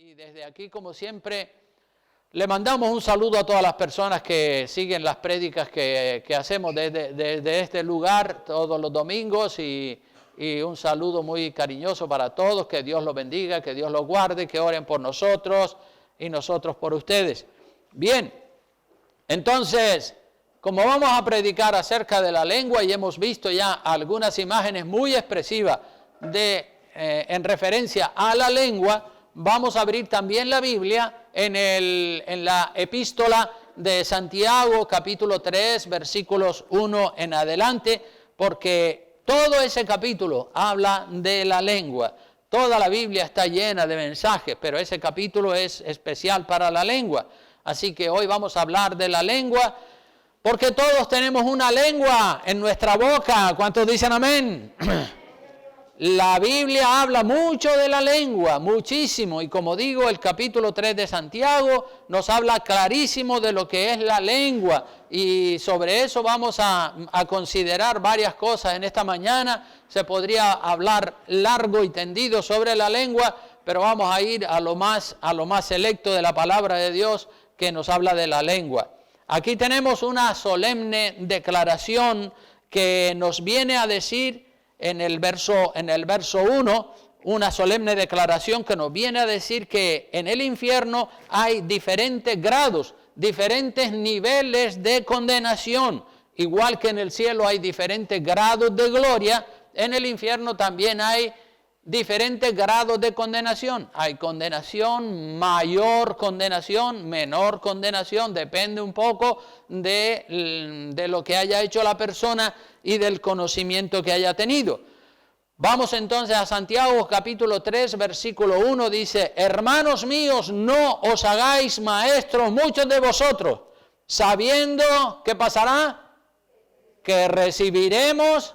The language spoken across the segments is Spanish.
Y desde aquí, como siempre, le mandamos un saludo a todas las personas que siguen las prédicas que hacemos desde este lugar todos los domingos y un saludo muy cariñoso para todos, que Dios los bendiga, que Dios los guarde, que oren por nosotros y nosotros por ustedes. Bien, entonces, como vamos a predicar acerca de la lengua y hemos visto ya algunas imágenes muy expresivas en referencia a la lengua, vamos a abrir también la Biblia en la epístola de Santiago, capítulo 3, versículos 1 en adelante, porque todo ese capítulo habla de la lengua. Toda la Biblia está llena de mensajes, pero ese capítulo es especial para la lengua. Así que hoy vamos a hablar de la lengua, porque todos tenemos una lengua en nuestra boca. ¿Cuántos dicen amén? La Biblia habla mucho de la lengua, muchísimo, y como digo, el capítulo 3 de Santiago nos habla clarísimo de lo que es la lengua, y sobre eso vamos a considerar varias cosas en esta mañana. Se podría hablar largo y tendido sobre la lengua, pero vamos a ir a lo más selecto de la palabra de Dios que nos habla de la lengua. Aquí tenemos una solemne declaración que nos viene a decir en el verso 1, una solemne declaración que nos viene a decir que en el infierno hay diferentes grados, diferentes niveles de condenación. Igual que en el cielo hay diferentes grados de gloria, en el infierno también hay diferentes grados de condenación. Hay condenación, mayor condenación, menor condenación, depende un poco de lo que haya hecho la persona y del conocimiento que haya tenido. Vamos entonces a Santiago capítulo 3, versículo 1, dice: hermanos míos, no os hagáis maestros muchos de vosotros, sabiendo que pasará, que recibiremos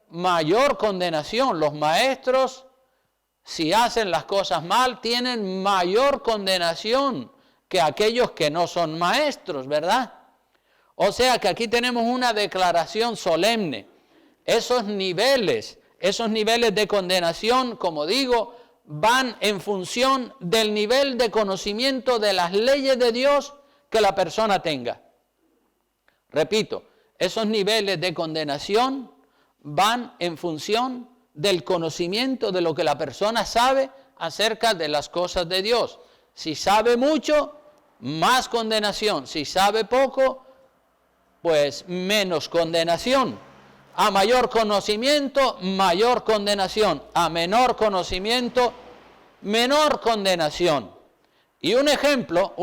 mayor condenación. Los maestros, si hacen las cosas mal, tienen mayor condenación que aquellos que no son maestros, ¿verdad? O sea que aquí tenemos una declaración solemne. Esos niveles de condenación, como digo, van en función del nivel de conocimiento de las leyes de Dios que la persona tenga. Repito, esos niveles de condenación van en función del conocimiento de lo que la persona sabe acerca de las cosas de Dios. Si sabe mucho, más condenación. Si sabe poco, pues menos condenación. A mayor conocimiento, mayor condenación. A menor conocimiento, menor condenación. Y un ejemplo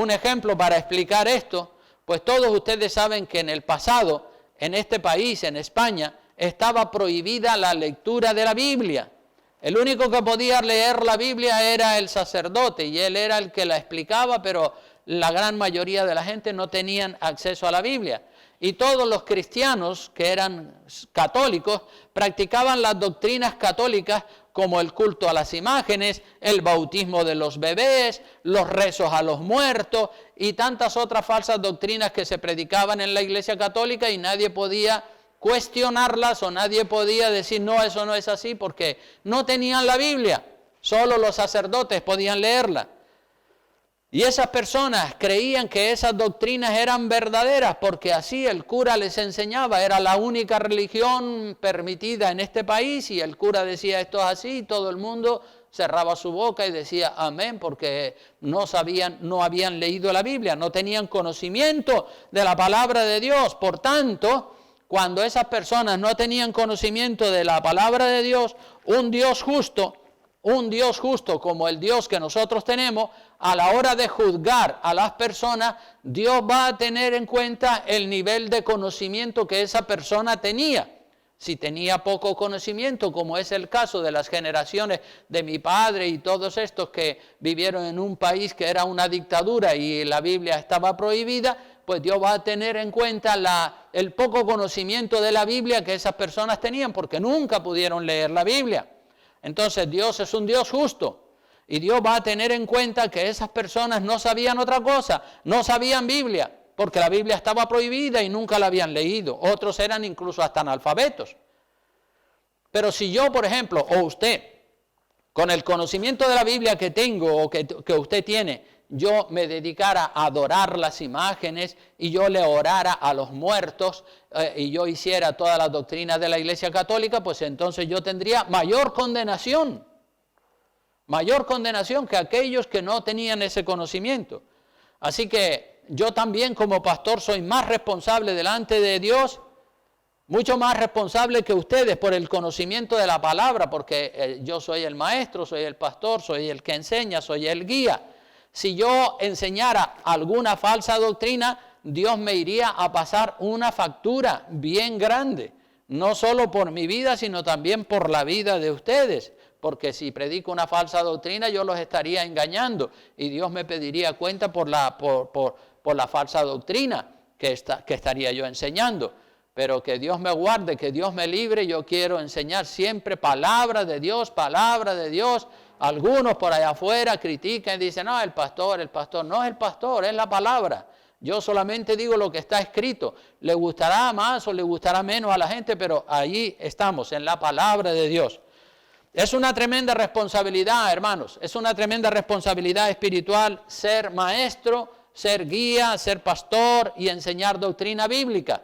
para explicar esto, pues todos ustedes saben que en el pasado, en este país, en España, estaba prohibida la lectura de la Biblia. El único que podía leer la Biblia era el sacerdote, y él era el que la explicaba, pero la gran mayoría de la gente no tenían acceso a la Biblia. Y todos los cristianos que eran católicos practicaban las doctrinas católicas como el culto a las imágenes, el bautismo de los bebés, los rezos a los muertos y tantas otras falsas doctrinas que se predicaban en la Iglesia Católica, y nadie podía cuestionarlas o nadie podía decir no, eso no es así, porque no tenían la Biblia. Solo los sacerdotes podían leerla. Y esas personas creían que esas doctrinas eran verdaderas porque así el cura les enseñaba, era la única religión permitida en este país, y el cura decía esto es así, y todo el mundo cerraba su boca y decía amén, porque no habían leído la Biblia, no tenían conocimiento de la palabra de Dios. Por tanto, cuando esas personas no tenían conocimiento de la palabra de Dios, un Dios justo como el Dios que nosotros tenemos, a la hora de juzgar a las personas, Dios va a tener en cuenta el nivel de conocimiento que esa persona tenía. Si tenía poco conocimiento, como es el caso de las generaciones de mi padre y todos estos que vivieron en un país que era una dictadura y la Biblia estaba prohibida, pues Dios va a tener en cuenta el poco conocimiento de la Biblia que esas personas tenían, porque nunca pudieron leer la Biblia. Entonces Dios es un Dios justo, y Dios va a tener en cuenta que esas personas no sabían otra cosa, no sabían Biblia, porque la Biblia estaba prohibida y nunca la habían leído. Otros eran incluso hasta analfabetos. Pero si yo, por ejemplo, o usted, con el conocimiento de la Biblia que tengo o que usted tiene, yo me dedicara a adorar las imágenes y yo le orara a los muertos y yo hiciera toda la doctrina de la Iglesia Católica, pues entonces yo tendría mayor condenación que aquellos que no tenían ese conocimiento. Así que yo también como pastor soy más responsable delante de Dios, mucho más responsable que ustedes por el conocimiento de la palabra, porque yo soy el maestro, soy el pastor, soy el que enseña, soy el guía. Si yo enseñara alguna falsa doctrina, Dios me iría a pasar una factura bien grande, no solo por mi vida, sino también por la vida de ustedes, porque si predico una falsa doctrina, yo los estaría engañando y Dios me pediría cuenta por la falsa doctrina que estaría yo enseñando. Pero que Dios me guarde, que Dios me libre, yo quiero enseñar siempre palabra de Dios, palabra de Dios. Algunos por allá afuera critican y dicen, no, el pastor no es el pastor, es la palabra. Yo solamente digo lo que está escrito. Le gustará más o le gustará menos a la gente, pero allí estamos, en la palabra de Dios. Es una tremenda responsabilidad, hermanos, es una tremenda responsabilidad espiritual ser maestro, ser guía, ser pastor y enseñar doctrina bíblica.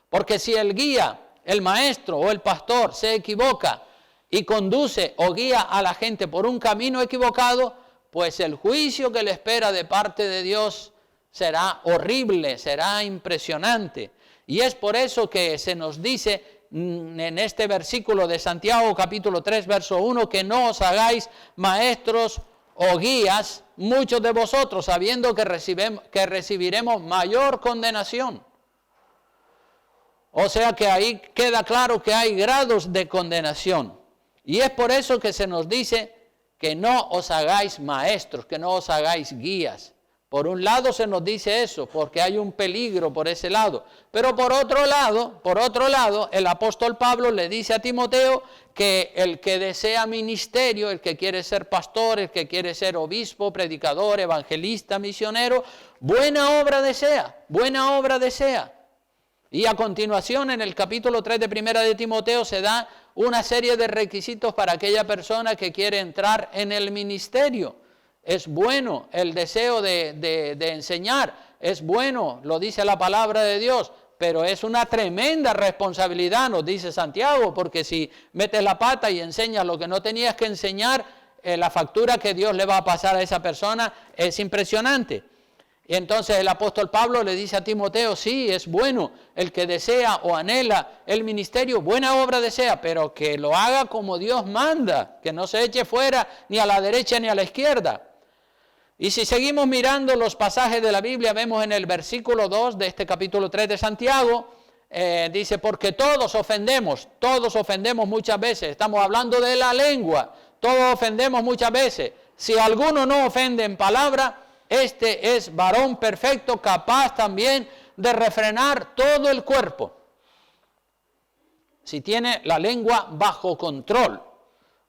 Porque si el guía, el maestro o el pastor se equivoca y conduce o guía a la gente por un camino equivocado, pues el juicio que le espera de parte de Dios será horrible, será impresionante. Y es por eso que se nos dice en este versículo de Santiago capítulo 3, verso 1, que no os hagáis maestros o guías, muchos de vosotros, sabiendo que recibiremos mayor condenación. O sea que ahí queda claro que hay grados de condenación. Y es por eso que se nos dice que no os hagáis maestros, que no os hagáis guías. Por un lado se nos dice eso, porque hay un peligro por ese lado. Pero por otro lado, el apóstol Pablo le dice a Timoteo que el que desea ministerio, el que quiere ser pastor, el que quiere ser obispo, predicador, evangelista, misionero, buena obra desea. Y a continuación, en el capítulo 3 de Primera de Timoteo, se da una serie de requisitos para aquella persona que quiere entrar en el ministerio. Es bueno el deseo de enseñar, es bueno, lo dice la palabra de Dios, pero es una tremenda responsabilidad, nos dice Santiago, porque si metes la pata y enseñas lo que no tenías que enseñar, la factura que Dios le va a pasar a esa persona es impresionante. Y entonces el apóstol Pablo le dice a Timoteo, sí, es bueno, el que desea o anhela el ministerio, buena obra desea, pero que lo haga como Dios manda, que no se eche fuera ni a la derecha ni a la izquierda. Y si seguimos mirando los pasajes de la Biblia, vemos en el versículo 2 de este capítulo 3 de Santiago, dice, porque todos ofendemos muchas veces, estamos hablando de la lengua, todos ofendemos muchas veces. Si alguno no ofende en palabra, este es varón perfecto, capaz también de refrenar todo el cuerpo. Si tiene la lengua bajo control,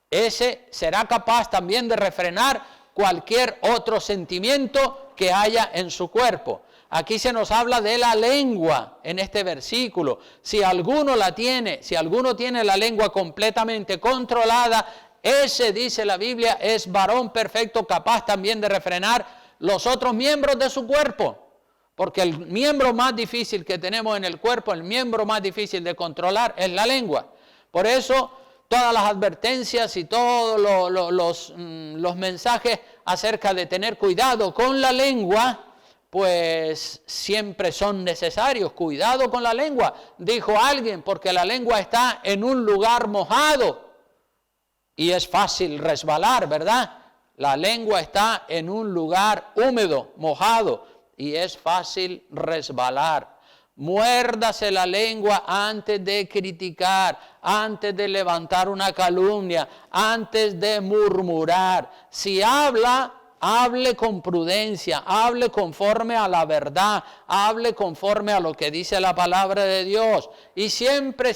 ese será capaz también de refrenar cualquier otro sentimiento que haya en su cuerpo. Aquí se nos habla de la lengua en este versículo. Si alguno tiene la lengua completamente controlada, ese, dice la Biblia, es varón perfecto, capaz también de refrenar los otros miembros de su cuerpo, porque el miembro más difícil que tenemos en el cuerpo, el miembro más difícil de controlar es la lengua. Por eso todas las advertencias y todos los mensajes acerca de tener cuidado con la lengua, pues siempre son necesarios. Cuidado con la lengua, dijo alguien, porque la lengua está en un lugar mojado y es fácil resbalar, ¿verdad? La lengua está en un lugar húmedo, mojado, y es fácil resbalar. Muérdase la lengua antes de criticar, antes de levantar una calumnia, antes de murmurar. Si habla, hable con prudencia, hable conforme a la verdad, hable conforme a lo que dice la palabra de Dios. Y siempre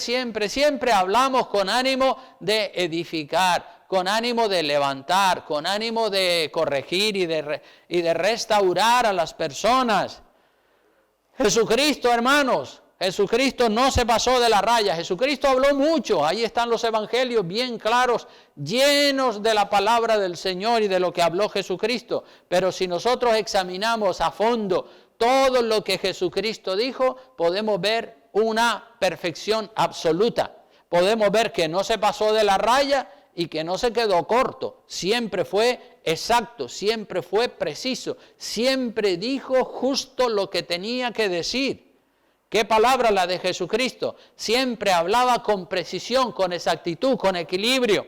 hablamos con ánimo de edificar, con ánimo de levantar, con ánimo de corregir y de restaurar a las personas. Jesucristo, hermanos, Jesucristo no se pasó de la raya. Jesucristo habló mucho. Ahí están los evangelios bien claros, llenos de la palabra del Señor y de lo que habló Jesucristo. Pero si nosotros examinamos a fondo todo lo que Jesucristo dijo, podemos ver una perfección absoluta. Podemos ver que no se pasó de la raya y que no se quedó corto. Siempre fue exacto, siempre fue preciso, siempre dijo justo lo que tenía que decir. ¿Qué palabra la de Jesucristo? Siempre hablaba con precisión, con exactitud, con equilibrio.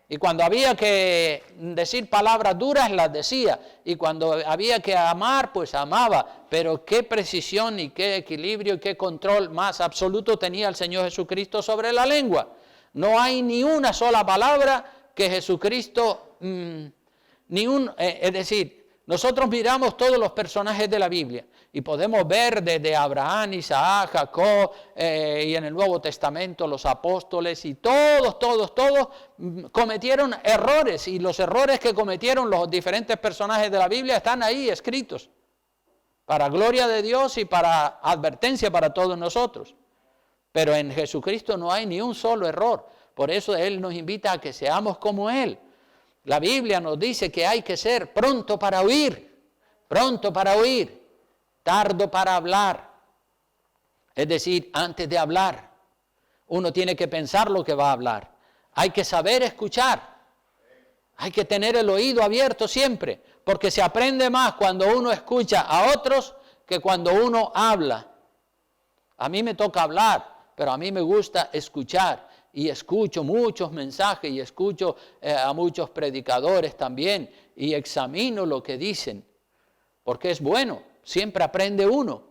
Y cuando había que decir palabras duras, las decía. Y cuando había que amar, pues amaba. Pero qué precisión y qué equilibrio y qué control más absoluto tenía el Señor Jesucristo sobre la lengua. No hay ni una sola palabra que Jesucristo, es decir, nosotros miramos todos los personajes de la Biblia y podemos ver desde Abraham, Isaac, Jacob y en el Nuevo Testamento los apóstoles y todos cometieron errores, y los errores que cometieron los diferentes personajes de la Biblia están ahí escritos para gloria de Dios y para advertencia para todos nosotros. Pero en Jesucristo no hay ni un solo error. Por eso Él nos invita a que seamos como Él. La Biblia nos dice que hay que ser pronto para oír, tardo para hablar. Es decir, antes de hablar, uno tiene que pensar lo que va a hablar. Hay que saber escuchar. Hay que tener el oído abierto siempre, porque se aprende más cuando uno escucha a otros que cuando uno habla. A mí me toca hablar, pero a mí me gusta escuchar. Y escucho muchos mensajes y escucho a muchos predicadores también y examino lo que dicen, porque es bueno, siempre aprende uno.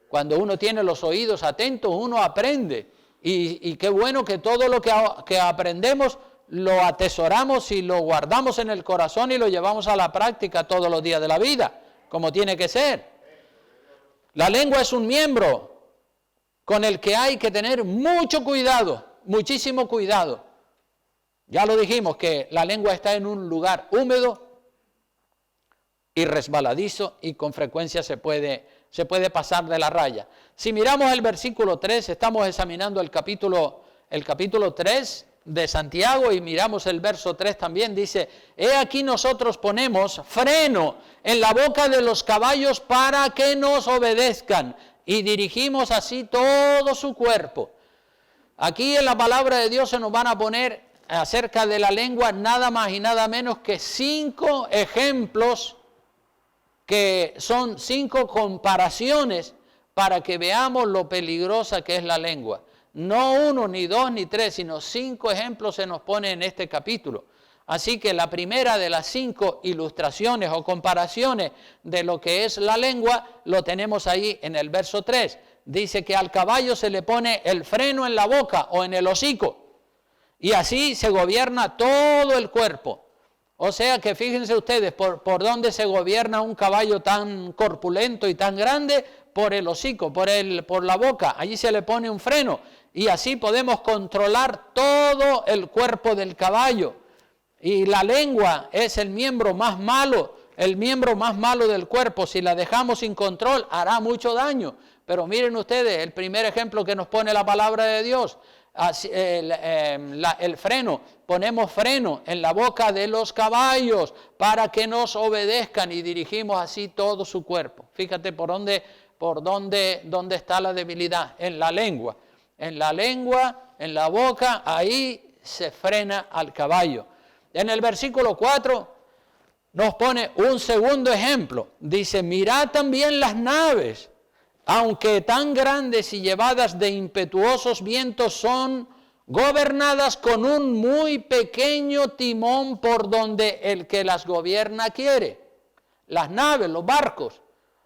Cuando uno tiene los oídos atentos, uno aprende. Y qué bueno que todo lo que aprendemos lo atesoramos y lo guardamos en el corazón y lo llevamos a la práctica todos los días de la vida, como tiene que ser. La lengua es un miembro con el que hay que tener mucho cuidado. Muchísimo cuidado. Ya lo dijimos que la lengua está en un lugar húmedo y resbaladizo y con frecuencia se puede pasar de la raya. Si miramos el versículo 3, estamos examinando el capítulo 3 de Santiago y miramos el verso 3 también, dice: he aquí nosotros ponemos freno en la boca de los caballos para que nos obedezcan y dirigimos así todo su cuerpo. Aquí en la palabra de Dios se nos van a poner acerca de la lengua nada más y nada menos que 5 ejemplos, que son 5 comparaciones para que veamos lo peligrosa que es la lengua. No 1, ni 2, ni 3, sino 5 ejemplos se nos pone en este capítulo. Así que la primera de las 5 ilustraciones o comparaciones de lo que es la lengua lo tenemos ahí en el verso 3. Dice que al caballo se le pone el freno en la boca o en el hocico y así se gobierna todo el cuerpo. O sea que fíjense ustedes por dónde se gobierna un caballo tan corpulento y tan grande: por el hocico, por la boca. Allí se le pone un freno y así podemos controlar todo el cuerpo del caballo. Y la lengua es el miembro más malo del cuerpo. Si la dejamos sin control, hará mucho daño. Pero miren ustedes, el primer ejemplo que nos pone la palabra de Dios, el freno. Ponemos freno en la boca de los caballos para que nos obedezcan y dirigimos así todo su cuerpo. Fíjate por dónde está la debilidad, en la lengua. En la lengua, en la boca, ahí se frena al caballo. En el versículo 4 nos pone un segundo ejemplo. Dice: mirad también las naves, aunque tan grandes y llevadas de impetuosos vientos, son gobernadas con un muy pequeño timón por donde el que las gobierna quiere. Las naves, los barcos,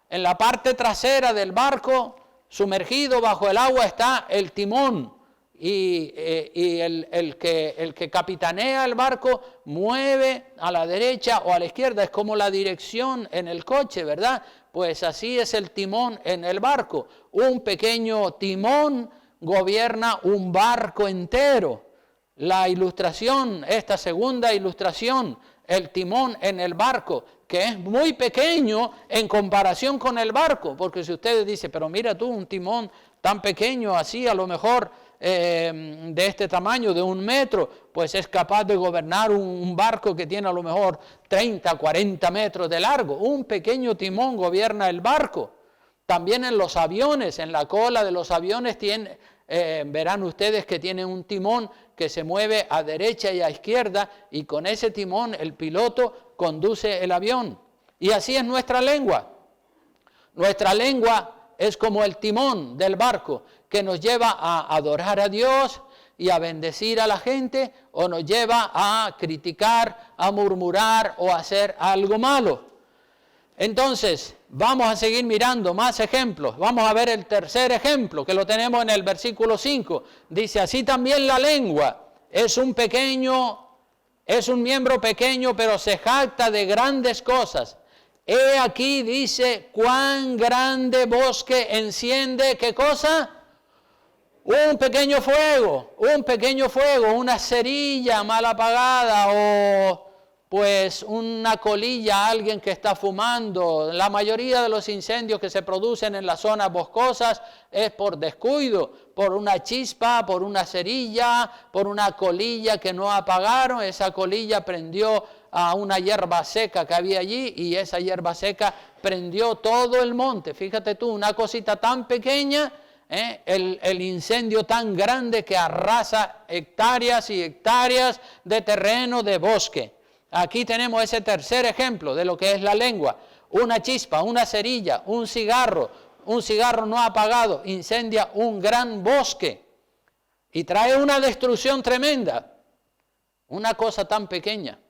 en la parte trasera del barco, sumergido bajo el agua, está el timón. Y el que capitanea el barco mueve a la derecha o a la izquierda, es como la dirección en el coche, ¿verdad? Pues así es el timón en el barco. Un pequeño timón gobierna un barco entero. La ilustración, esta segunda ilustración, el timón en el barco, que es muy pequeño en comparación con el barco, porque si ustedes dicen: pero mira tú, un timón tan pequeño, así a lo mejor de este tamaño, de 1 metro, pues es capaz de gobernar un barco que tiene a lo mejor 30, 40 metros de largo. Un pequeño timón gobierna el barco. También en los aviones, en la cola de los aviones verán ustedes que tiene un timón que se mueve a derecha y a izquierda, y con ese timón el piloto conduce el avión. Y así es nuestra lengua. Nuestra lengua es como el timón del barco que nos lleva a adorar a Dios y a bendecir a la gente, o nos lleva a criticar, a murmurar o a hacer algo malo. Entonces, vamos a seguir mirando más ejemplos. Vamos a ver el tercer ejemplo, que lo tenemos en el versículo 5. Dice, así también la lengua es un miembro pequeño, pero se jacta de grandes cosas. He aquí, dice, cuán grande bosque enciende, ¿qué cosa? Un pequeño fuego, una cerilla mal apagada, o pues una colilla, alguien que está fumando. La mayoría de los incendios que se producen en las zonas boscosas es por descuido, por una chispa, por una cerilla, por una colilla que no apagaron. Esa colilla prendió a una hierba seca que había allí, y esa hierba seca prendió todo el monte. Fíjate tú, una cosita tan pequeña, el incendio tan grande que arrasa hectáreas y hectáreas de terreno, de bosque. Aquí tenemos ese tercer ejemplo de lo que es la lengua. Una chispa, una cerilla, un cigarro no apagado incendia un gran bosque y trae una destrucción tremenda. Una cosa tan pequeña.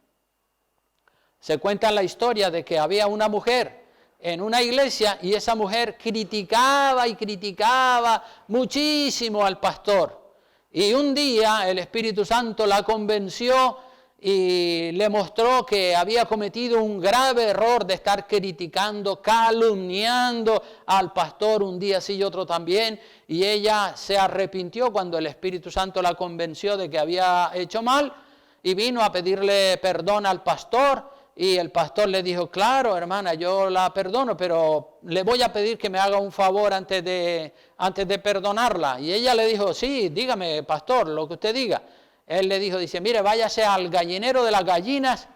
Se cuenta la historia de que había una mujer en una iglesia, y esa mujer criticaba muchísimo al pastor. Y un día el Espíritu Santo la convenció y le mostró que había cometido un grave error de estar criticando, calumniando al pastor un día sí y otro también, y ella se arrepintió cuando el Espíritu Santo la convenció de que había hecho mal, y vino a pedirle perdón al pastor. Y el pastor le dijo, claro, hermana, yo la perdono, pero le voy a pedir que me haga un favor antes de perdonarla. Y ella le dijo, sí, dígame, pastor, lo que usted diga. Él le dijo, dice, mire, váyase al gallinero de las gallinas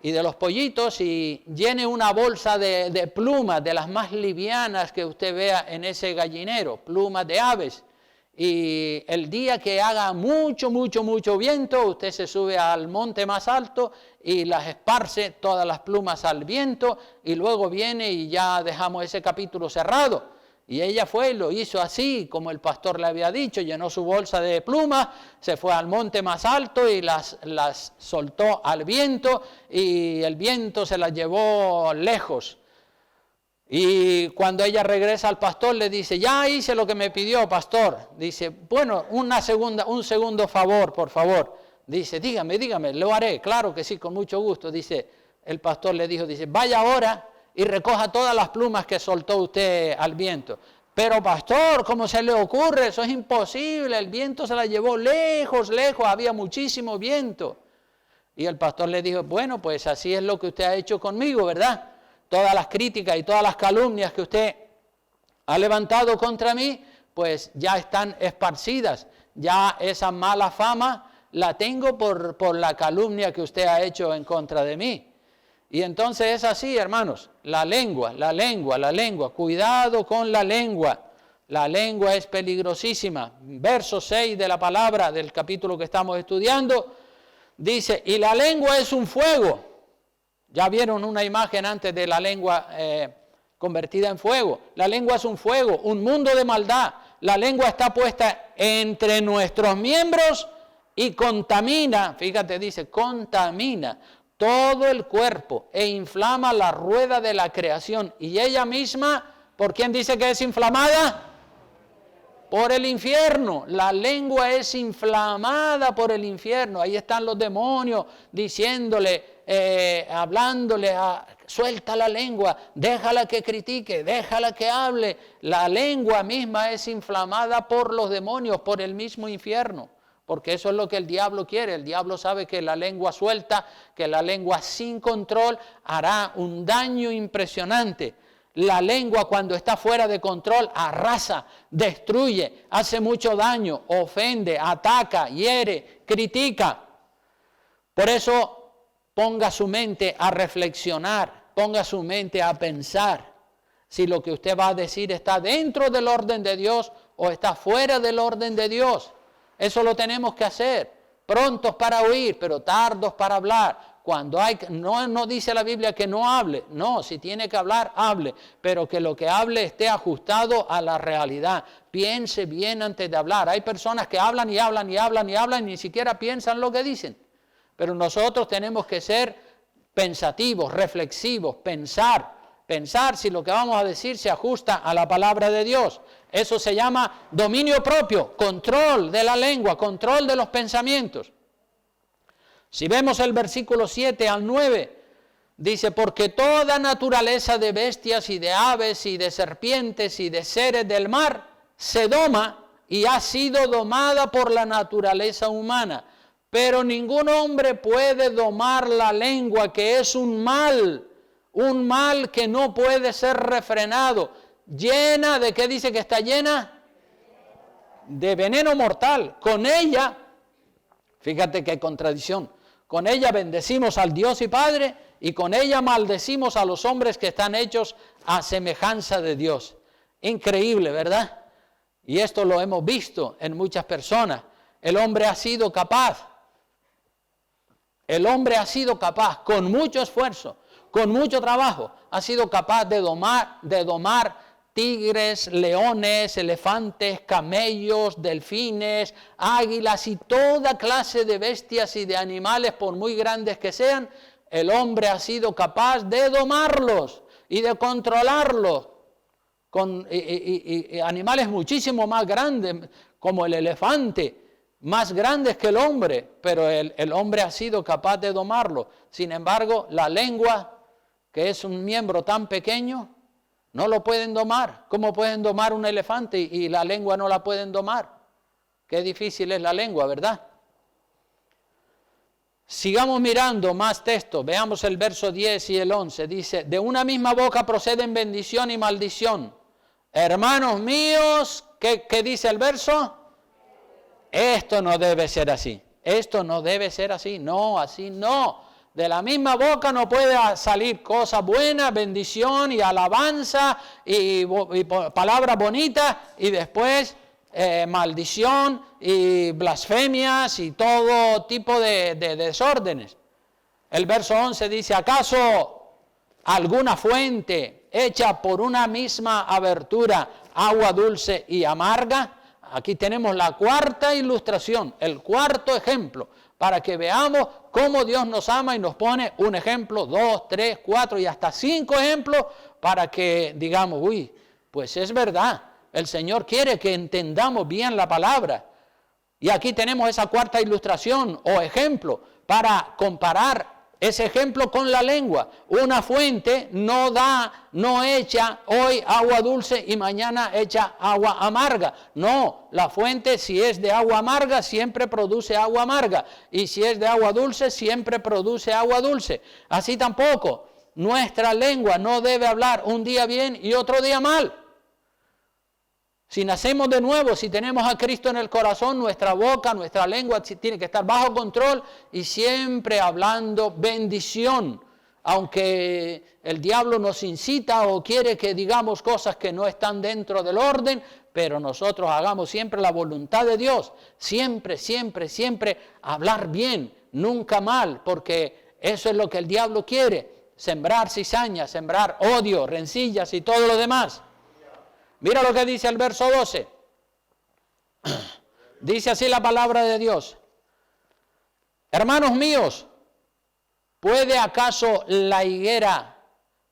y de los pollitos y llene una bolsa de plumas, de las más livianas que usted vea en ese gallinero, plumas de aves. Y el día que haga mucho viento, usted se sube al monte más alto y las esparce todas las plumas al viento, y luego viene y ya dejamos ese capítulo cerrado. Y ella fue y lo hizo así, como el pastor le había dicho, llenó su bolsa de plumas, se fue al monte más alto y las soltó al viento, y el viento se las llevó lejos. Y cuando ella regresa al pastor, le dice, ya hice lo que me pidió, pastor. Dice, bueno, un segundo favor, por favor. Dice, dígame, lo haré, claro que sí, con mucho gusto. Dice, el pastor le dijo, dice, vaya ahora y recoja todas las plumas que soltó usted al viento. Pero pastor, ¿cómo se le ocurre? Eso es imposible, el viento se la llevó lejos, había muchísimo viento. Y el pastor le dijo, bueno, pues así es lo que usted ha hecho conmigo, ¿verdad? Todas las críticas y todas las calumnias que usted ha levantado contra mí, pues ya están esparcidas. Ya esa mala fama la tengo por la calumnia que usted ha hecho en contra de mí. Y entonces es así, hermanos, la lengua, cuidado con la lengua. La lengua es peligrosísima. Verso 6 de la palabra del capítulo que estamos estudiando, dice, y la lengua es un fuego. Ya vieron una imagen antes de la lengua convertida en fuego. La lengua es un fuego, un mundo de maldad. La lengua está puesta entre nuestros miembros y contamina, fíjate, dice, contamina todo el cuerpo e inflama la rueda de la creación. Y ella misma, ¿por quién dice que es inflamada? Por el infierno. La lengua es inflamada por el infierno. Ahí están los demonios diciéndole, hablándole, suelta la lengua, déjala que critique, déjala que hable. La lengua misma es inflamada por los demonios, por el mismo infierno, porque eso es lo que el diablo quiere. El diablo sabe que la lengua suelta, que la lengua sin control hará un daño impresionante. La lengua, cuando está fuera de control, arrasa, destruye, hace mucho daño, ofende, ataca, hiere, critica. Por eso ponga su mente a reflexionar, ponga su mente a pensar si lo que usted va a decir está dentro del orden de Dios o está fuera del orden de Dios. Eso lo tenemos que hacer, prontos para oír, pero tardos para hablar. Cuando no dice la Biblia que no hable, no, si tiene que hablar, hable, pero que lo que hable esté ajustado a la realidad. Piense bien antes de hablar. Hay personas que hablan y hablan y hablan y hablan y ni siquiera piensan lo que dicen. Pero nosotros tenemos que ser pensativos, reflexivos, pensar si lo que vamos a decir se ajusta a la palabra de Dios. Eso se llama dominio propio, control de la lengua, control de los pensamientos. Si vemos el versículo 7 al 9, dice, porque toda naturaleza de bestias y de aves y de serpientes y de seres del mar se doma y ha sido domada por la naturaleza humana. Pero ningún hombre puede domar la lengua, que es un mal que no puede ser refrenado. Llena, ¿de qué dice que está llena? De veneno mortal. Con ella, fíjate qué contradicción, con ella bendecimos al Dios y Padre y con ella maldecimos a los hombres que están hechos a semejanza de Dios. Increíble, ¿verdad? Y esto lo hemos visto en muchas personas. El hombre ha sido capaz, con mucho esfuerzo, con mucho trabajo, ha sido capaz de domar tigres, leones, elefantes, camellos, delfines, águilas y toda clase de bestias y de animales, por muy grandes que sean. El hombre ha sido capaz de domarlos y de controlarlos con animales muchísimo más grandes, como el elefante, más grandes que el hombre, pero el hombre ha sido capaz de domarlo. Sin embargo, la lengua, que es un miembro tan pequeño, no lo pueden domar. ¿Cómo pueden domar un elefante y la lengua no la pueden domar? Qué difícil es la lengua, ¿verdad? Sigamos mirando más texto. Veamos el verso 10 y el 11. Dice, de una misma boca proceden bendición y maldición. Hermanos míos, ¿qué dice el verso? Esto no debe ser así. Esto no debe ser así. No, así no. De la misma boca no puede salir cosas buenas, bendición y alabanza y palabras bonitas y después maldición y blasfemias y todo tipo de desórdenes. El verso 11 dice, ¿acaso alguna fuente hecha por una misma abertura, agua dulce y amarga? Aquí tenemos la cuarta ilustración, el cuarto ejemplo, para que veamos cómo Dios nos ama y nos pone un ejemplo, 2, 3, 4 y hasta 5 ejemplos para que digamos, uy, pues es verdad, el Señor quiere que entendamos bien la palabra. Y aquí tenemos esa cuarta ilustración o ejemplo para comparar ese ejemplo con la lengua. Una fuente no echa hoy agua dulce y mañana echa agua amarga. No, la fuente si es de agua amarga siempre produce agua amarga. Y si es de agua dulce siempre produce agua dulce. Así tampoco, nuestra lengua no debe hablar un día bien y otro día mal. Si nacemos de nuevo, si tenemos a Cristo en el corazón, nuestra boca, nuestra lengua tiene que estar bajo control y siempre hablando bendición. Aunque el diablo nos incita o quiere que digamos cosas que no están dentro del orden, pero nosotros hagamos siempre la voluntad de Dios. Siempre, siempre, siempre hablar bien, nunca mal, porque eso es lo que el diablo quiere. Sembrar cizaña, sembrar odio, rencillas y todo lo demás. Mira lo que dice el verso 12. Dice así la palabra de Dios. Hermanos míos, ¿puede acaso la higuera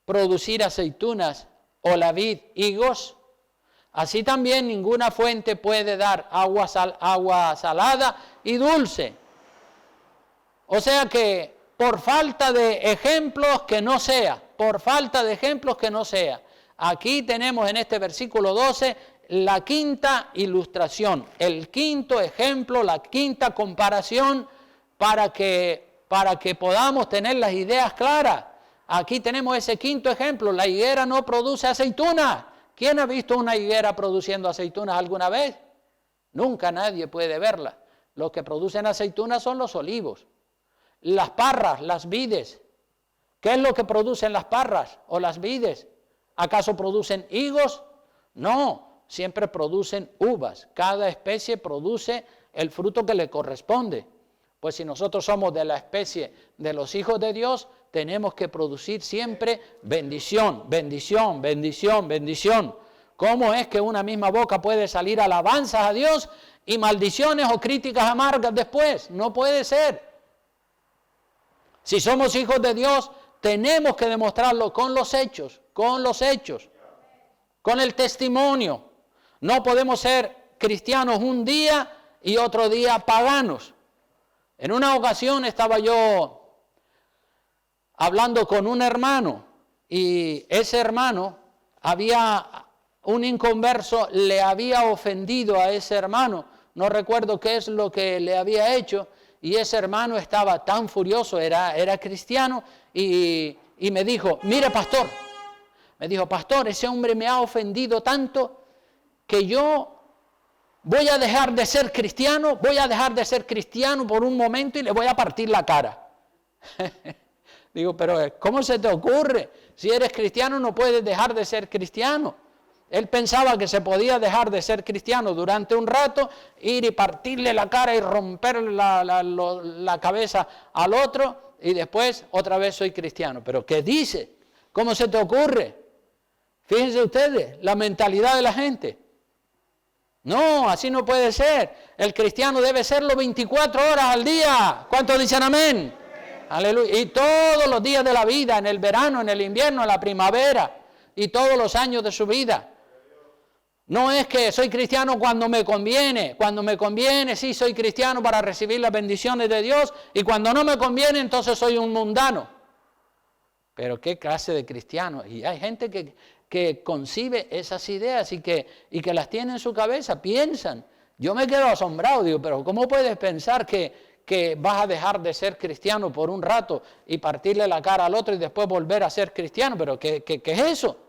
producir aceitunas o la vid higos? Así también ninguna fuente puede dar agua salada y dulce. O sea que por falta de ejemplos que no sea, Aquí tenemos en este versículo 12 la quinta ilustración, el quinto ejemplo, la quinta comparación para que podamos tener las ideas claras. Aquí tenemos ese quinto ejemplo. La higuera no produce aceitunas. ¿Quién ha visto una higuera produciendo aceitunas alguna vez? Nunca nadie puede verla. Los que producen aceitunas son los olivos. Las parras, las vides. ¿Qué es lo que producen las parras o las vides? ¿Acaso producen higos? No, siempre producen uvas. Cada especie produce el fruto que le corresponde. Pues si nosotros somos de la especie de los hijos de Dios, tenemos que producir siempre bendición, bendición, bendición, bendición. ¿Cómo es que una misma boca puede salir alabanzas a Dios y maldiciones o críticas amargas después? No puede ser. Si somos hijos de Dios, tenemos que demostrarlo con los hechos, con el testimonio. No podemos ser cristianos un día y otro día paganos. En una ocasión estaba yo hablando con un hermano y ese hermano un inconverso le había ofendido a ese hermano. No recuerdo qué es lo que le había hecho y ese hermano estaba tan furioso, era cristiano y me dijo, mire pastor, ese hombre me ha ofendido tanto que yo voy a dejar de ser cristiano por un momento y le voy a partir la cara. Digo, pero ¿cómo se te ocurre? Si eres cristiano no puedes dejar de ser cristiano. Él pensaba que se podía dejar de ser cristiano durante un rato, ir y partirle la cara y romperle la cabeza al otro y después otra vez soy cristiano. ¿Pero qué dice? ¿Cómo se te ocurre? Fíjense ustedes, la mentalidad de la gente. No, así no puede ser. El cristiano debe serlo 24 horas al día. ¿Cuántos dicen amén? Aleluya. Y todos los días de la vida, en el verano, en el invierno, en la primavera y todos los años de su vida. No es que soy cristiano cuando me conviene. Cuando me conviene, sí, soy cristiano para recibir las bendiciones de Dios. Y cuando no me conviene, entonces soy un mundano. Pero ¿qué clase de cristiano? Y hay gente que concibe esas ideas y que las tiene en su cabeza, piensan. Yo me quedo asombrado, digo, pero ¿cómo puedes pensar que vas a dejar de ser cristiano por un rato y partirle la cara al otro y después volver a ser cristiano? ¿Pero qué es eso?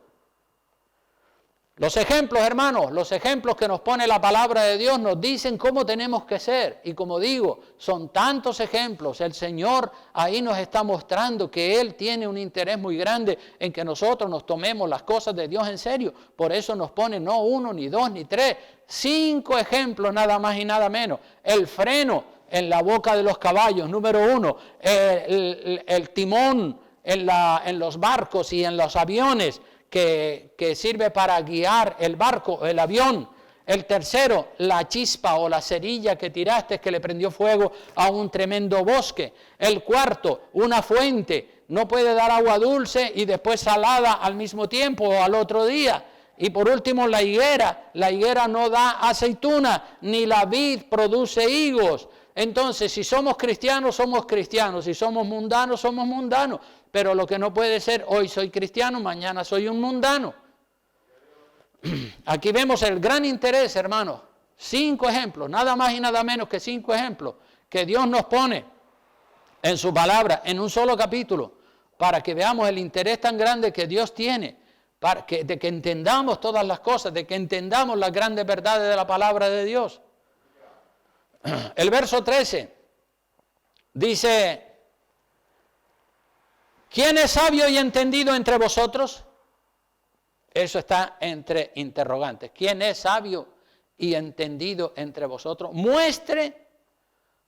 Los ejemplos, hermanos, los ejemplos que nos pone la palabra de Dios nos dicen cómo tenemos que ser. Y como digo, son tantos ejemplos. El Señor ahí nos está mostrando que Él tiene un interés muy grande en que nosotros nos tomemos las cosas de Dios en serio. Por eso nos pone no 1, ni 2, ni 3, 5 ejemplos nada más y nada menos. El freno en la boca de los caballos, número 1. El timón en los barcos y en los aviones, que sirve para guiar el barco, el avión. El tercero, la chispa o la cerilla que tiraste que le prendió fuego a un tremendo bosque. El cuarto, una fuente, no puede dar agua dulce y después salada al mismo tiempo o al otro día. Y por último, la higuera no da aceituna, ni la vid produce higos. Entonces, si somos cristianos, somos cristianos, si somos mundanos, somos mundanos. Pero lo que no puede ser, hoy soy cristiano, mañana soy un mundano. Aquí vemos el gran interés, hermanos. 5 ejemplos, nada más y nada menos que 5 ejemplos que Dios nos pone en su palabra, en un solo capítulo, para que veamos el interés tan grande que Dios tiene, de que entendamos todas las cosas, de que entendamos las grandes verdades de la palabra de Dios. El verso 13 dice: ¿quién es sabio y entendido entre vosotros? Eso está entre interrogantes. ¿Quién es sabio y entendido entre vosotros? Muestre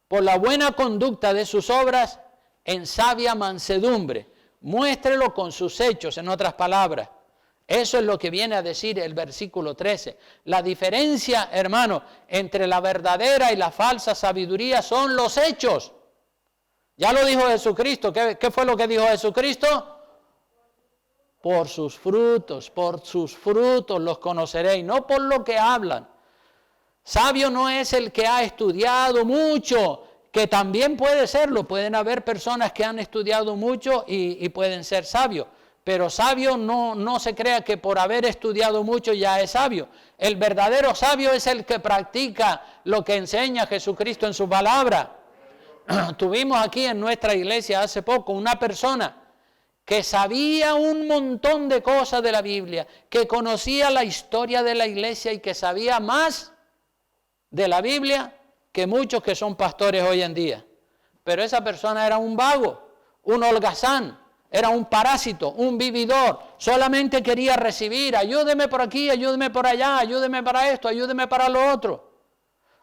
por la buena conducta de sus obras en sabia mansedumbre. Muéstrelo con sus hechos, en otras palabras. Eso es lo que viene a decir el versículo 13. La diferencia, hermano, entre la verdadera y la falsa sabiduría son los hechos. Ya lo dijo Jesucristo. ¿Qué fue lo que dijo Jesucristo? Por sus frutos los conoceréis, no por lo que hablan. Sabio no es el que ha estudiado mucho, que también puede serlo. Pueden haber personas que han estudiado mucho y pueden ser sabios. Pero sabio no se crea que por haber estudiado mucho ya es sabio. El verdadero sabio es el que practica lo que enseña Jesucristo en su palabra. Tuvimos aquí en nuestra iglesia hace poco una persona que sabía un montón de cosas de la Biblia, que conocía la historia de la iglesia y que sabía más de la Biblia que muchos que son pastores hoy en día. Pero esa persona era un vago, un holgazán, era un parásito, un vividor, solamente quería recibir, ayúdeme por aquí, ayúdeme por allá, ayúdeme para esto, ayúdeme para lo otro,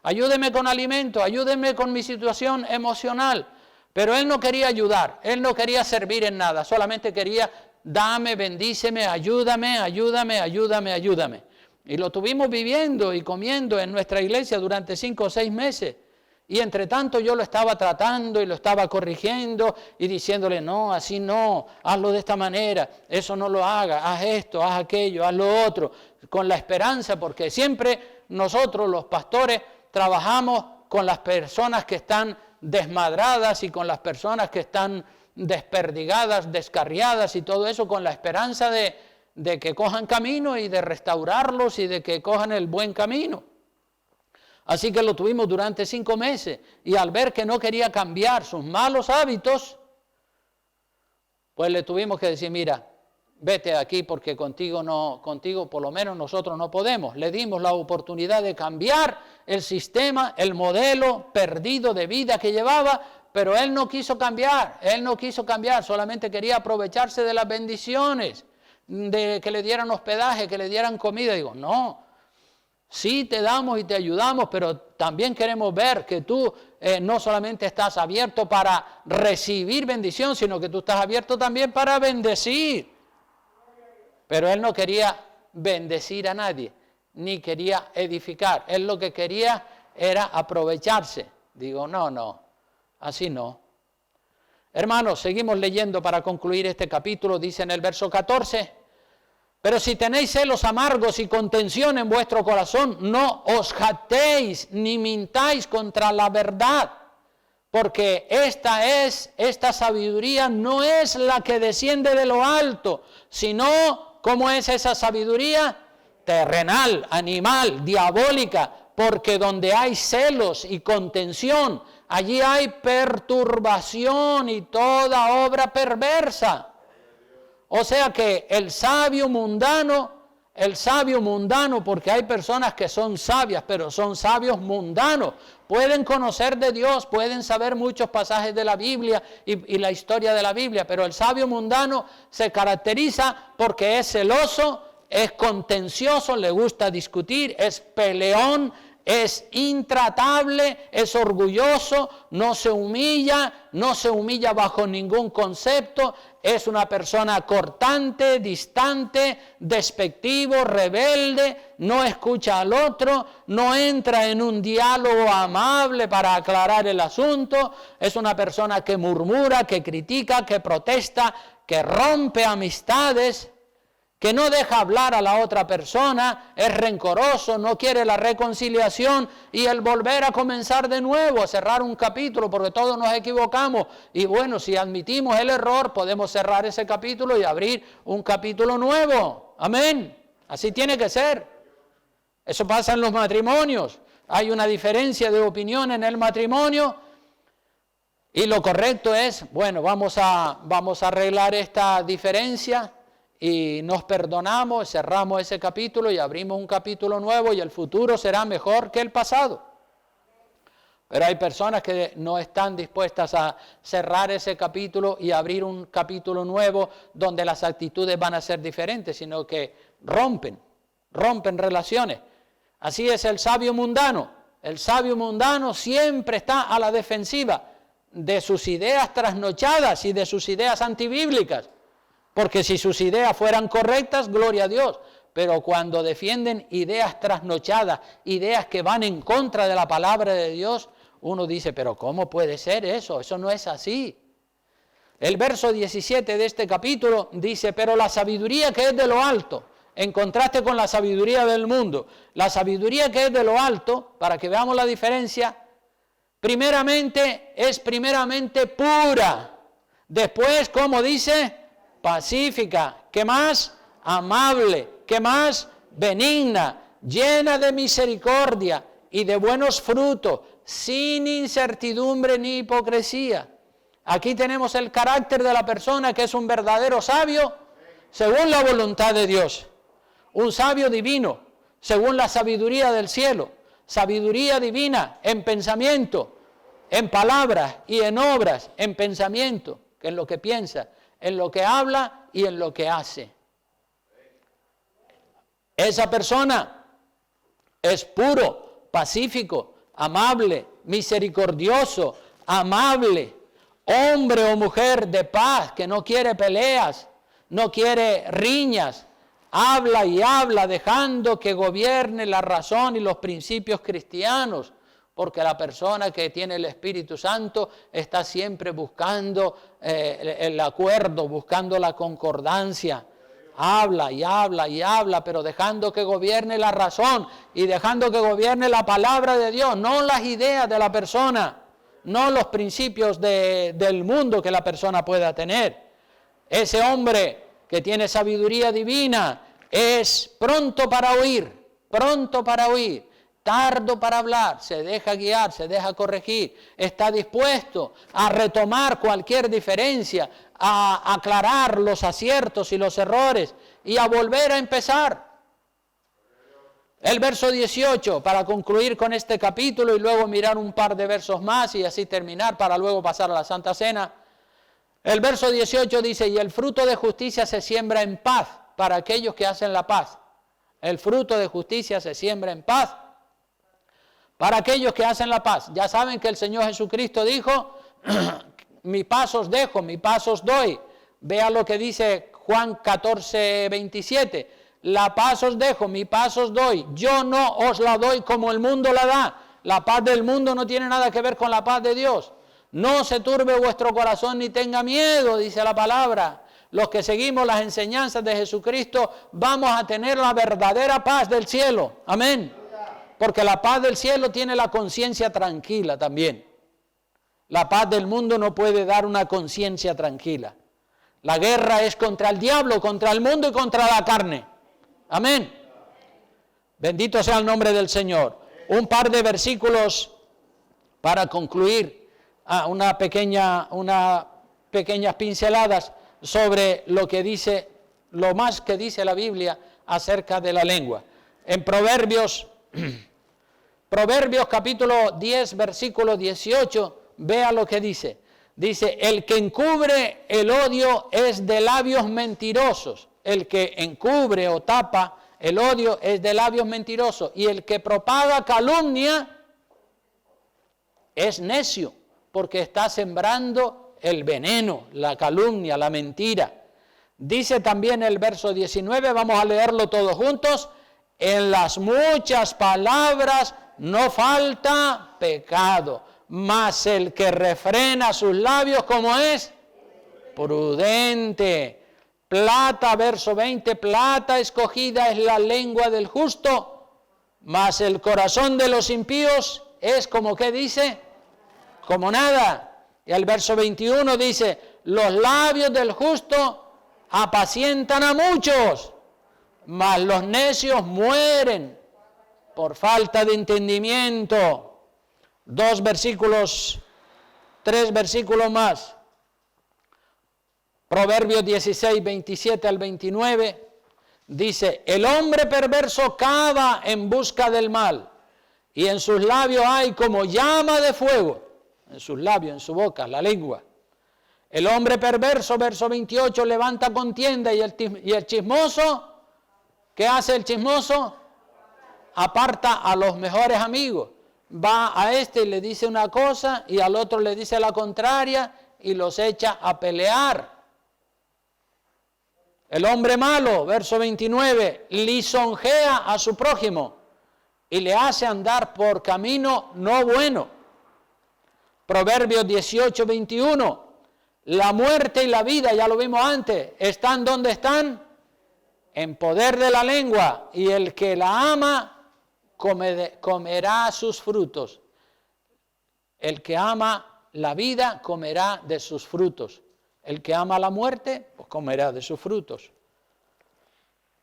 ayúdeme con alimento, ayúdeme con mi situación emocional. Pero él no quería ayudar, él no quería servir en nada, solamente quería, dame, bendíceme, ayúdame, ayúdame, ayúdame, ayúdame. Y lo tuvimos viviendo y comiendo en nuestra iglesia durante 5 o 6 meses. Y entre tanto yo lo estaba tratando y lo estaba corrigiendo y diciéndole, no, así no, hazlo de esta manera, eso no lo hagas, haz esto, haz aquello, haz lo otro, con la esperanza, porque siempre nosotros los pastores trabajamos con las personas que están desmadradas y con las personas que están desperdigadas, descarriadas y todo eso, con la esperanza de que cojan camino y de restaurarlos y de que cojan el buen camino. Así que lo tuvimos durante 5 meses y al ver que no quería cambiar sus malos hábitos, pues le tuvimos que decir, mira, vete aquí porque contigo por lo menos nosotros no podemos. Le dimos la oportunidad de cambiar el sistema, el modelo perdido de vida que llevaba, pero él no quiso cambiar, solamente quería aprovecharse de las bendiciones, de que le dieran hospedaje, que le dieran comida. Digo, no. Sí te damos y te ayudamos, pero también queremos ver que tú no solamente estás abierto para recibir bendición, sino que tú estás abierto también para bendecir. Pero él no quería bendecir a nadie, ni quería edificar. Él lo que quería era aprovecharse. Digo, no, así no. Hermanos, seguimos leyendo para concluir este capítulo, dice en el verso 14... Pero si tenéis celos amargos y contención en vuestro corazón, no os jactéis ni mintáis contra la verdad, porque esta sabiduría no es la que desciende de lo alto, sino, ¿cómo es esa sabiduría? Terrenal, animal, diabólica, porque donde hay celos y contención, allí hay perturbación y toda obra perversa. O sea que el sabio mundano, porque hay personas que son sabias, pero son sabios mundanos, pueden conocer de Dios, pueden saber muchos pasajes de la Biblia y la historia de la Biblia, pero el sabio mundano se caracteriza porque es celoso, es contencioso, le gusta discutir, es peleón, es intratable, es orgulloso, no se humilla bajo ningún concepto, es una persona cortante, distante, despectivo, rebelde, no escucha al otro, no entra en un diálogo amable para aclarar el asunto, es una persona que murmura, que critica, que protesta, que rompe amistades, que no deja hablar a la otra persona, es rencoroso, no quiere la reconciliación y el volver a comenzar de nuevo, a cerrar un capítulo, porque todos nos equivocamos. Y bueno, si admitimos el error, podemos cerrar ese capítulo y abrir un capítulo nuevo. Amén. Así tiene que ser. Eso pasa en los matrimonios. Hay una diferencia de opinión en el matrimonio y lo correcto es, bueno, vamos a arreglar esta diferencia. Y nos perdonamos, cerramos ese capítulo y abrimos un capítulo nuevo y el futuro será mejor que el pasado. Pero hay personas que no están dispuestas a cerrar ese capítulo y abrir un capítulo nuevo donde las actitudes van a ser diferentes, sino que rompen relaciones. Así es el sabio mundano. El sabio mundano siempre está a la defensiva de sus ideas trasnochadas y de sus ideas antibíblicas. Porque si sus ideas fueran correctas, gloria a Dios. Pero cuando defienden ideas trasnochadas, ideas que van en contra de la palabra de Dios, uno dice, pero ¿cómo puede ser eso? Eso no es así. El verso 17 de este capítulo dice, pero la sabiduría que es de lo alto, en contraste con la sabiduría del mundo, la sabiduría que es de lo alto, para que veamos la diferencia, es primeramente pura. Después, ¿cómo dice? Pacífica, ¿qué más? Amable, ¿qué más? Benigna, llena de misericordia y de buenos frutos, sin incertidumbre ni hipocresía. Aquí tenemos el carácter de la persona que es un verdadero sabio según la voluntad de Dios. Un sabio divino según la sabiduría del cielo. Sabiduría divina en pensamiento, en palabras y en obras, en pensamiento, en lo que piensa, en lo que habla y en lo que hace. Esa persona es puro, pacífico, amable, misericordioso, amable, hombre o mujer de paz, que no quiere peleas, no quiere riñas, habla y habla dejando que gobierne la razón y los principios cristianos, porque la persona que tiene el Espíritu Santo está siempre buscando el acuerdo, buscando la concordancia. Habla y habla y habla, pero dejando que gobierne la razón y dejando que gobierne la palabra de Dios, no las ideas de la persona, no los principios del mundo que la persona pueda tener. Ese hombre que tiene sabiduría divina es pronto para oír, tardo para hablar, se deja guiar, se deja corregir, está dispuesto a retomar cualquier diferencia, a aclarar los aciertos y los errores y a volver a empezar. El verso 18, para concluir con este capítulo y luego mirar un par de versos más y así terminar para luego pasar a la Santa Cena. El verso 18 dice, y el fruto de justicia se siembra en paz para aquellos que hacen la paz. El fruto de justicia se siembra en paz para aquellos que hacen la paz. Ya saben que el Señor Jesucristo dijo, mi paz os dejo, mi paz os doy. Vea lo que dice Juan 14, 27. La paz os dejo, mi paz os doy. Yo no os la doy como el mundo la da. La paz del mundo no tiene nada que ver con la paz de Dios. No se turbe vuestro corazón ni tenga miedo, dice la palabra. Los que seguimos las enseñanzas de Jesucristo vamos a tener la verdadera paz del cielo. Amén. Porque la paz del cielo tiene la conciencia tranquila también. La paz del mundo no puede dar una conciencia tranquila. La guerra es contra el diablo, contra el mundo y contra la carne. Amén. Bendito sea el nombre del Señor. Un par de versículos para concluir. Unas pequeñas pinceladas sobre lo que dice, lo más que dice la Biblia acerca de la lengua. En Proverbios capítulo 10, versículo 18, vea lo que dice. Dice, el que encubre el odio es de labios mentirosos. El que encubre o tapa el odio es de labios mentirosos. Y el que propaga calumnia es necio, porque está sembrando el veneno, la calumnia, la mentira. Dice también el verso 19, vamos a leerlo todos juntos, en las muchas palabras no falta pecado, mas el que refrena sus labios, ¿cómo es? Prudente. Plata, verso 20, plata escogida es la lengua del justo, mas el corazón de los impíos es como, ¿qué dice? Como nada. Y el verso 21 dice, los labios del justo apacientan a muchos, mas los necios mueren por falta de entendimiento. 3 versículos más. Proverbios 16, 27 al 29, dice, el hombre perverso cava en busca del mal, y en sus labios hay como llama de fuego. En sus labios, en su boca, la lengua. El hombre perverso, verso 28, levanta contienda y el chismoso, ¿qué hace el chismoso? Aparta a los mejores amigos. Va a este y le dice una cosa y al otro le dice la contraria y los echa a pelear. El hombre malo, verso 29, lisonjea a su prójimo y le hace andar por camino no bueno. Proverbios 18, 21, la muerte y la vida, ya lo vimos antes, ¿están donde están? En poder de la lengua, y el que la ama comerá sus frutos. El que ama la vida comerá de sus frutos. El que ama la muerte, pues comerá de sus frutos.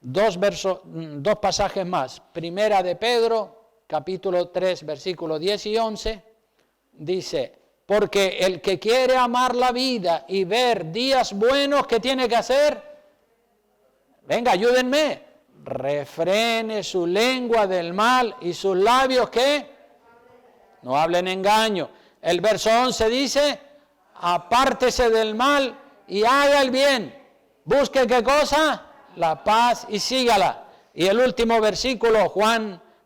Dos pasajes más. Primera de Pedro, capítulo 3, versículos 10 y 11, dice, Porque el que quiere amar la vida y ver días buenos, ¿qué tiene que hacer? Venga, ayúdenme. Refrene su lengua del mal y sus labios, ¿qué? No hablen engaño. El verso 11 dice, apártese del mal y haga el bien. Busque, ¿qué cosa? La paz y sígala. Y el último versículo,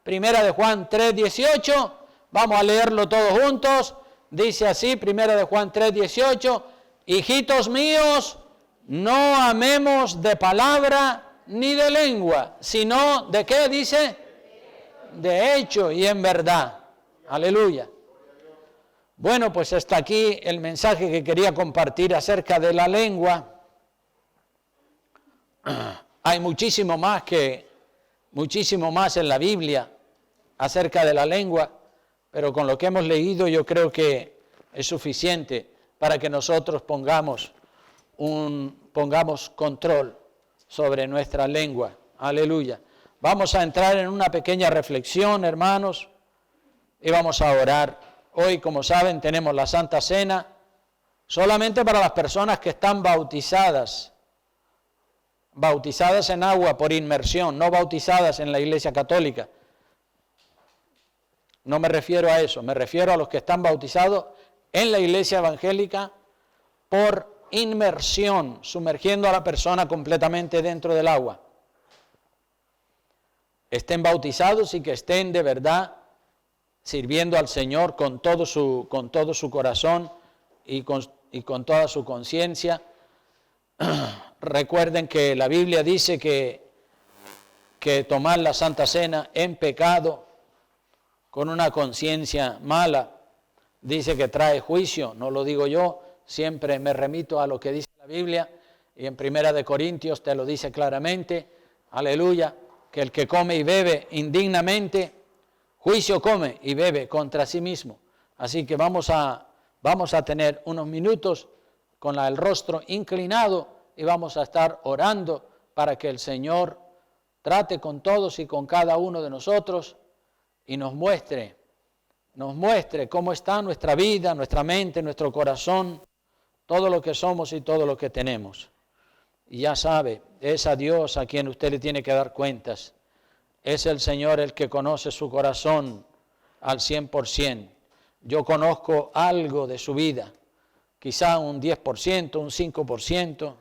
primera de Juan 3:18, vamos a leerlo todos juntos. Dice así, primera de Juan 3:18, hijitos míos, no amemos de palabra ni de lengua, sino, ¿de qué dice? De hecho y en verdad. Aleluya. Bueno, pues hasta aquí el mensaje que quería compartir acerca de la lengua. Hay muchísimo más en la Biblia acerca de la lengua, pero con lo que hemos leído yo creo que es suficiente para que nosotros pongamos control sobre nuestra lengua. Aleluya. Vamos a entrar en una pequeña reflexión, hermanos, y vamos a orar. Hoy, como saben, tenemos la Santa Cena solamente para las personas que están bautizadas en agua por inmersión, no bautizadas en la Iglesia Católica. No me refiero a eso, me refiero a los que están bautizados en la Iglesia Evangélica por inmersión, sumergiendo a la persona completamente dentro del agua. Estén bautizados y que estén de verdad sirviendo al Señor con todo su corazón y con toda su conciencia. Recuerden que la Biblia dice que tomar la Santa Cena en pecado, con una conciencia mala, dice que trae juicio. No lo digo yo, siempre me remito a lo que dice la Biblia, y en 1 Corintios te lo dice claramente, aleluya, que el que come y bebe indignamente, juicio come y bebe contra sí mismo. Así que vamos a tener unos minutos con el rostro inclinado y vamos a estar orando para que el Señor trate con todos y con cada uno de nosotros y nos muestre cómo está nuestra vida, nuestra mente, nuestro corazón, todo lo que somos y todo lo que tenemos. Y ya sabe, es a Dios a quien usted le tiene que dar cuentas. Es el Señor el que conoce su corazón al 100%. Yo conozco algo de su vida, quizá un 10%, un 5%,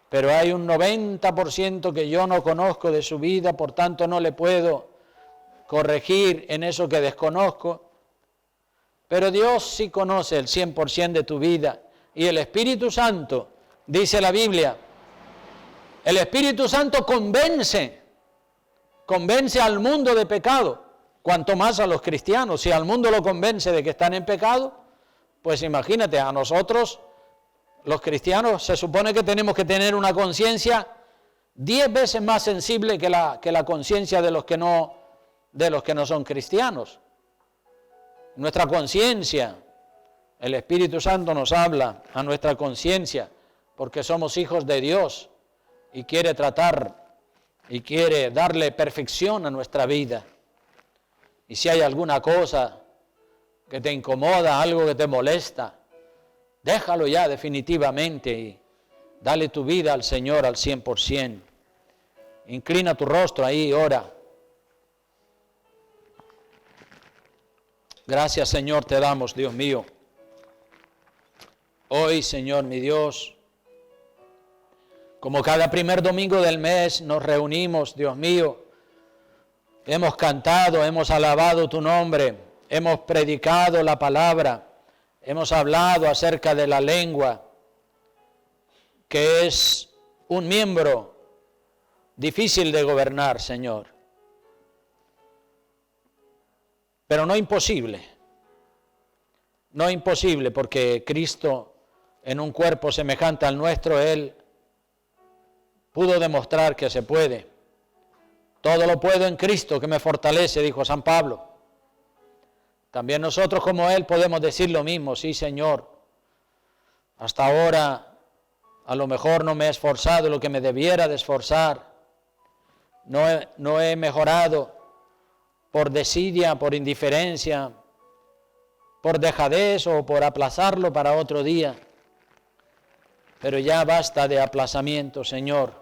pero hay un 90% que yo no conozco de su vida, por tanto no le puedo corregir en eso que desconozco. Pero Dios sí conoce el 100% de tu vida. Y el Espíritu Santo, dice la Biblia, el Espíritu Santo convence al mundo de pecado, cuanto más a los cristianos. Si al mundo lo convence de que están en pecado, pues imagínate, a nosotros, los cristianos, se supone que tenemos que tener una conciencia 10 veces más sensible que la conciencia de los que no son cristianos. Nuestra conciencia, el Espíritu Santo nos habla a nuestra conciencia, porque somos hijos de Dios y quiere tratar y quiere darle perfección a nuestra vida. Y si hay alguna cosa que te incomoda, algo que te molesta, déjalo ya definitivamente y dale tu vida al Señor al 100%. Inclina tu rostro ahí y ora. Gracias, Señor, te damos, Dios mío. Hoy, Señor, mi Dios, como cada primer domingo del mes nos reunimos, Dios mío, hemos cantado, hemos alabado tu nombre, hemos predicado la palabra, hemos hablado acerca de la lengua, que es un miembro difícil de gobernar, Señor. Pero no imposible, porque Cristo, en un cuerpo semejante al nuestro, Él pudo demostrar que se puede. Todo lo puedo en Cristo que me fortalece, dijo San Pablo. También nosotros como Él podemos decir lo mismo, sí, Señor. Hasta ahora a lo mejor no me he esforzado lo que me debiera de esforzar. No he mejorado por desidia, por indiferencia, por dejadez o por aplazarlo para otro día. Pero ya basta de aplazamiento, Señor.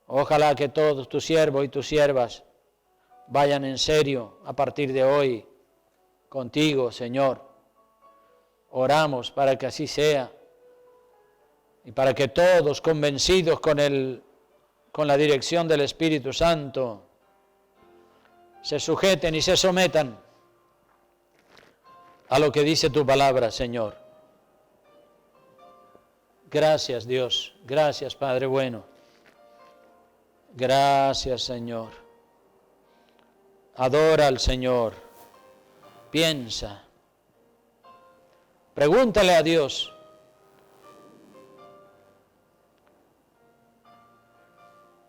Ojalá que todos tus siervos y tus siervas vayan en serio a partir de hoy contigo, Señor. Oramos para que así sea y para que todos, convencidos con la dirección del Espíritu Santo, se sujeten y se sometan a lo que dice tu palabra, Señor. Gracias, Dios. Gracias, Padre bueno. Gracias, Señor. Adora al Señor. Piensa. Pregúntale a Dios.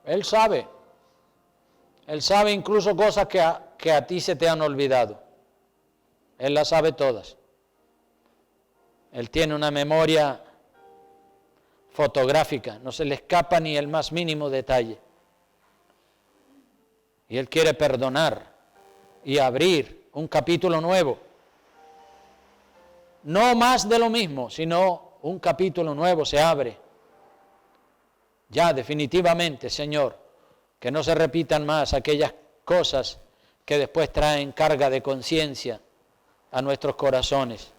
Él sabe. Él sabe incluso cosas que a ti se te han olvidado. Él las sabe todas. Él tiene una memoria fotográfica, no se le escapa ni el más mínimo detalle. Y Él quiere perdonar y abrir un capítulo nuevo. No más de lo mismo, sino un capítulo nuevo se abre. Ya definitivamente, Señor, que no se repitan más aquellas cosas que después traen carga de conciencia a nuestros corazones.